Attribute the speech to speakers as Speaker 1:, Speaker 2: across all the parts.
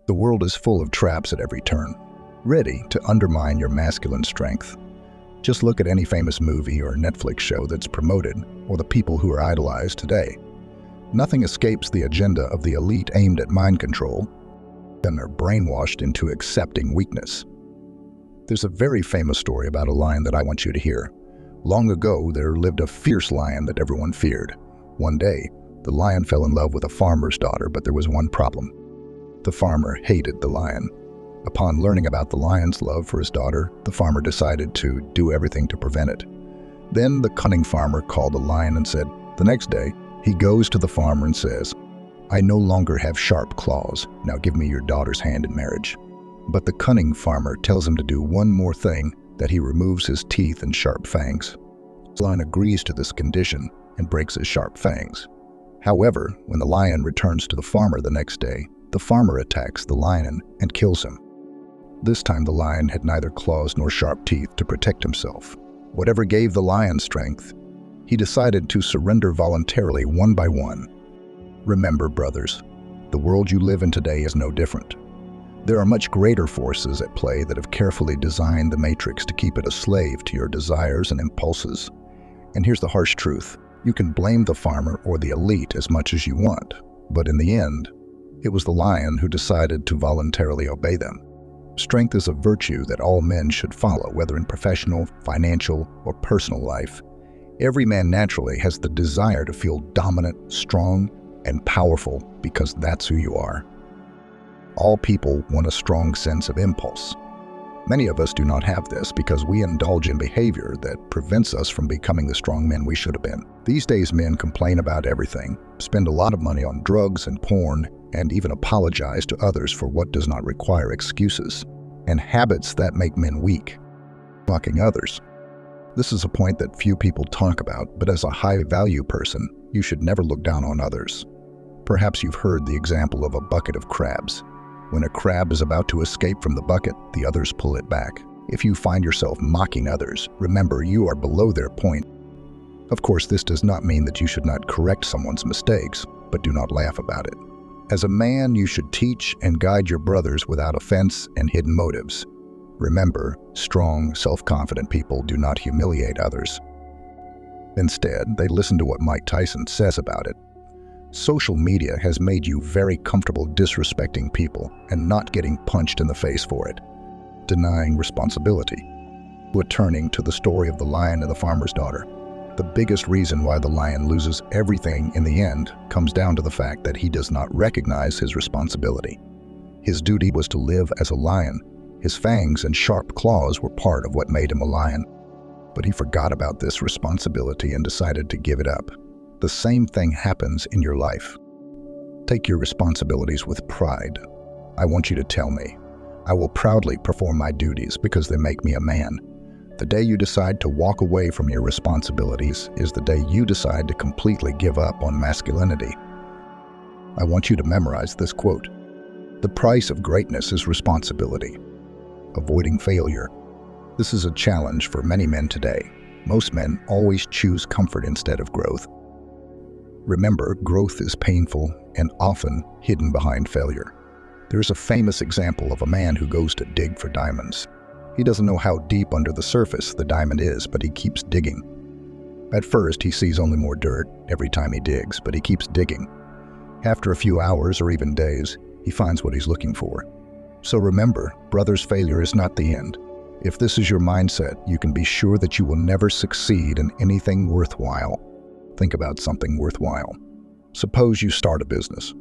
Speaker 1: The world is full of traps at every turn, ready to undermine your masculine strength. Just look at any famous movie or Netflix show that's promoted, or the people who are idolized today. Nothing escapes the agenda of the elite aimed at mind control, and are brainwashed into accepting weakness. There's a very famous story about a lion that I want you to hear. Long ago, there lived a fierce lion that everyone feared. One day, the lion fell in love with a farmer's daughter, but there was one problem. The farmer hated the lion. Upon learning about the lion's love for his daughter, the farmer decided to do everything to prevent it. Then the cunning farmer called the lion and said, the next day, he goes to the farmer and says, I no longer have sharp claws. Now give me your daughter's hand in marriage. But the cunning farmer tells him to do one more thing, that he removes his teeth and sharp fangs. The lion agrees to this condition and breaks his sharp fangs. However, when the lion returns to the farmer the next day, the farmer attacks the lion and kills him. This time the lion had neither claws nor sharp teeth to protect himself. Whatever gave the lion strength, he decided to surrender voluntarily one by one. Remember, brothers, the world you live in today is no different. There are much greater forces at play that have carefully designed the matrix to keep it a slave to your desires and impulses. And here's the harsh truth. You can blame the farmer or the elite as much as you want, but in the end, it was the lion who decided to voluntarily obey them. Strength is a virtue that all men should follow, whether in professional, financial, or personal life. Every man naturally has the desire to feel dominant, strong, and powerful because that's who you are. All people want a strong sense of impulse. Many of us do not have this because we indulge in behavior that prevents us from becoming the strong men we should have been. These days, men complain about everything, spend a lot of money on drugs and porn, and even apologize to others for what does not require excuses, and habits that make men weak, mocking others. This is a point that few people talk about, but as a high-value person, you should never look down on others. Perhaps you've heard the example of a bucket of crabs. When a crab is about to escape from the bucket, the others pull it back. If you find yourself mocking others, remember you are below their point. Of course, this does not mean that you should not correct someone's mistakes, but do not laugh about it. As a man, you should teach and guide your brothers without offense and hidden motives. Remember, strong, self-confident people do not humiliate others. Instead, they listen to what Mike Tyson says about it. Social media has made you very comfortable disrespecting people and not getting punched in the face for it, denying responsibility. Returning to the story of the lion and the farmer's daughter, the biggest reason why the lion loses everything in the end comes down to the fact that he does not recognize his responsibility. His duty was to live as a lion. His fangs and sharp claws were part of what made him a lion. But he forgot about this responsibility and decided to give it up. The same thing happens in your life. Take your responsibilities with pride. I want you to tell me, I will proudly perform my duties because they make me a man. The day you decide to walk away from your responsibilities is the day you decide to completely give up on masculinity. I want you to memorize this quote. The price of greatness is responsibility. Avoiding failure. This is a challenge for many men today. Most men always choose comfort instead of growth. Remember, growth is painful and often hidden behind failure. There is a famous example of a man who goes to dig for diamonds. He doesn't know how deep under the surface the diamond is, but he keeps digging. At first, he sees only more dirt every time he digs, but he keeps digging. After a few hours or even days, he finds what he's looking for. So remember, brothers, failure is not the end. If this is your mindset, you can be sure that you will never succeed in anything worthwhile. Think about something worthwhile. Suppose you start a business.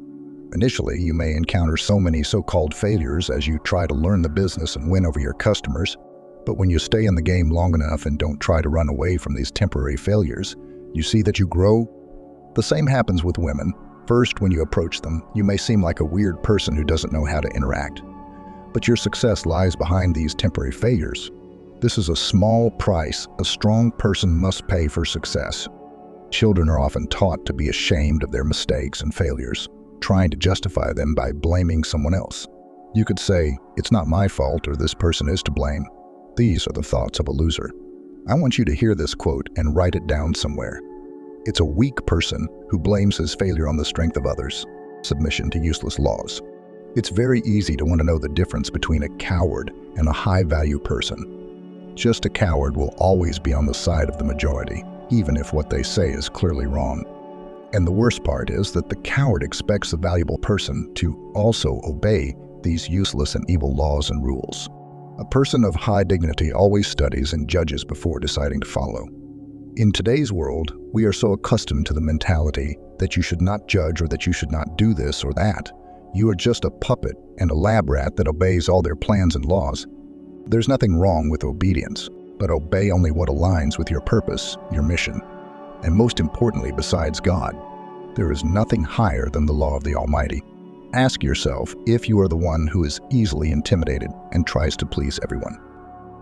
Speaker 1: Initially, you may encounter so many so-called failures as you try to learn the business and win over your customers, but when you stay in the game long enough and don't try to run away from these temporary failures, you see that you grow. The same happens with women. First, when you approach them, you may seem like a weird person who doesn't know how to interact. But your success lies behind these temporary failures. This is a small price a strong person must pay for success. Children are often taught to be ashamed of their mistakes and failures, trying to justify them by blaming someone else. You could say, it's not my fault or this person is to blame. These are the thoughts of a loser. I want you to hear this quote and write it down somewhere. It's a weak person who blames his failure on the strength of others, submission to useless laws. It's very easy to want to know the difference between a coward and a high-value person. Just a coward will always be on the side of the majority, even if what they say is clearly wrong. And the worst part is that the coward expects the valuable person to also obey these useless and evil laws and rules. A person of high dignity always studies and judges before deciding to follow. In today's world, we are so accustomed to the mentality that you should not judge or that you should not do this or that. You are just a puppet and a lab rat that obeys all their plans and laws. There's nothing wrong with obedience, but obey only what aligns with your purpose, your mission. And most importantly, besides God, there is nothing higher than the law of the Almighty. Ask yourself if you are the one who is easily intimidated and tries to please everyone.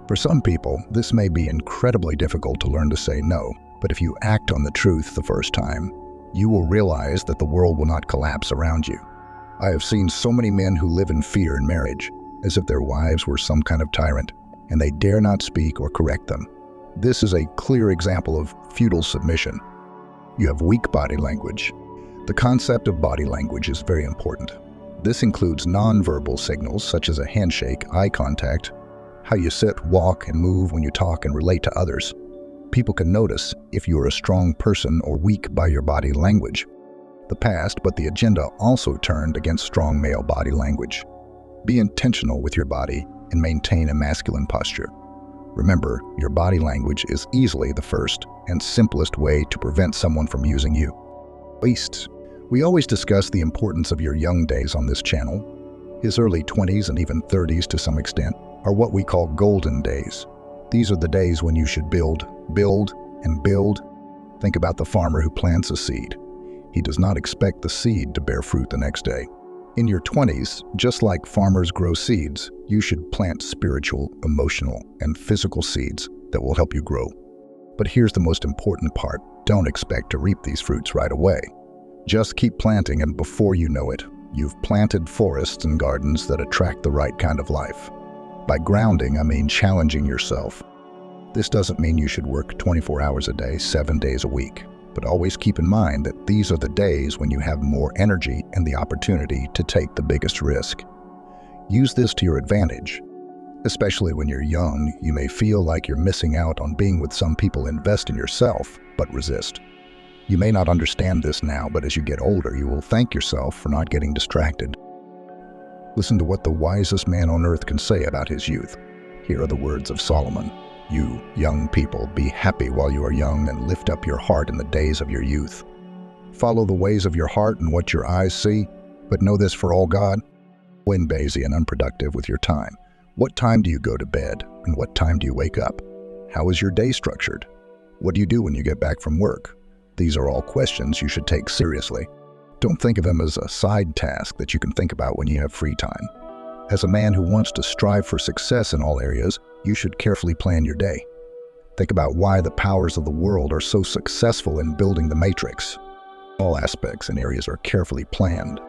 Speaker 1: For some people, this may be incredibly difficult to learn to say no, but if you act on the truth the first time, you will realize that the world will not collapse around you. I have seen so many men who live in fear in marriage, as if their wives were some kind of tyrant, and they dare not speak or correct them. This is a clear example of futile submission. You have weak body language. The concept of body language is very important. This includes non-verbal signals such as a handshake, eye contact, how you sit, walk, and move when you talk and relate to others. People can notice if you are a strong person or weak by your body language. The past, but the agenda also turned against strong male body language. Be intentional with your body and maintain a masculine posture. Remember, your body language is easily the first and simplest way to prevent someone from using you. Waste. We always discuss the importance of your young days on this channel. His early 20s and even 30s to some extent are what we call golden days. These are the days when you should build, and build. Think about the farmer who plants a seed. He does not expect the seed to bear fruit the next day. In your 20s, just like farmers grow seeds, you should plant spiritual, emotional, and physical seeds that will help you grow. But here's the most important part. Don't expect to reap these fruits right away. Just keep planting, and before you know it, you've planted forests and gardens that attract the right kind of life. By grounding, I mean challenging yourself. This doesn't mean you should work 24 hours a day, 7 days a week, but always keep in mind that these are the days when you have more energy and the opportunity to take the biggest risk. Use this to your advantage. Especially when you're young, you may feel like you're missing out on being with some people. Invest in yourself, but resist. You may not understand this now, but as you get older, you will thank yourself for not getting distracted. Listen to what the wisest man on earth can say about his youth. Here are the words of Solomon. You, young people, be happy while you are young and lift up your heart in the days of your youth. Follow the ways of your heart and what your eyes see, but know this for all God. When busy and unproductive with your time. What time do you go to bed and what time do you wake up? How is your day structured? What do you do when you get back from work? These are all questions you should take seriously. Don't think of them as a side task that you can think about when you have free time. As a man who wants to strive for success in all areas, you should carefully plan your day. Think about why the powers of the world are so successful in building the matrix. All aspects and areas are carefully planned.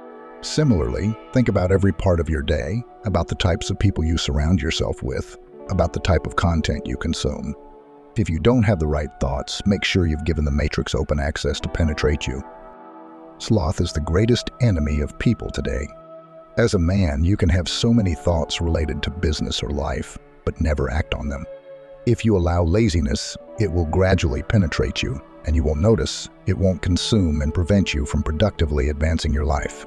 Speaker 1: Similarly, think about every part of your day, about the types of people you surround yourself with, about the type of content you consume. If you don't have the right thoughts, make sure you've given the matrix open access to penetrate you. Sloth is the greatest enemy of people today. As a man, you can have so many thoughts related to business or life, but never act on them. If you allow laziness, it will gradually penetrate you, and you will notice it won't consume and prevent you from productively advancing your life.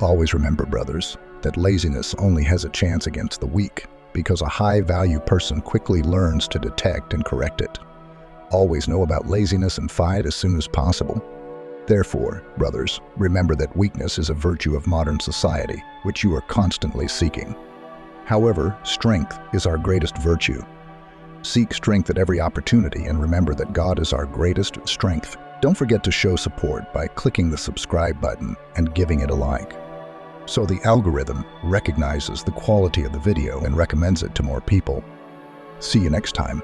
Speaker 1: Always remember, brothers, that laziness only has a chance against the weak, because a high-value person quickly learns to detect and correct it. Always know about laziness and fight as soon as possible. Therefore, brothers, remember that weakness is a virtue of modern society, which you are constantly seeking. However, strength is our greatest virtue. Seek strength at every opportunity and remember that God is our greatest strength. Don't forget to show support by clicking the subscribe button and giving it a like. So the algorithm recognizes the quality of the video and recommends it to more people. See you next time.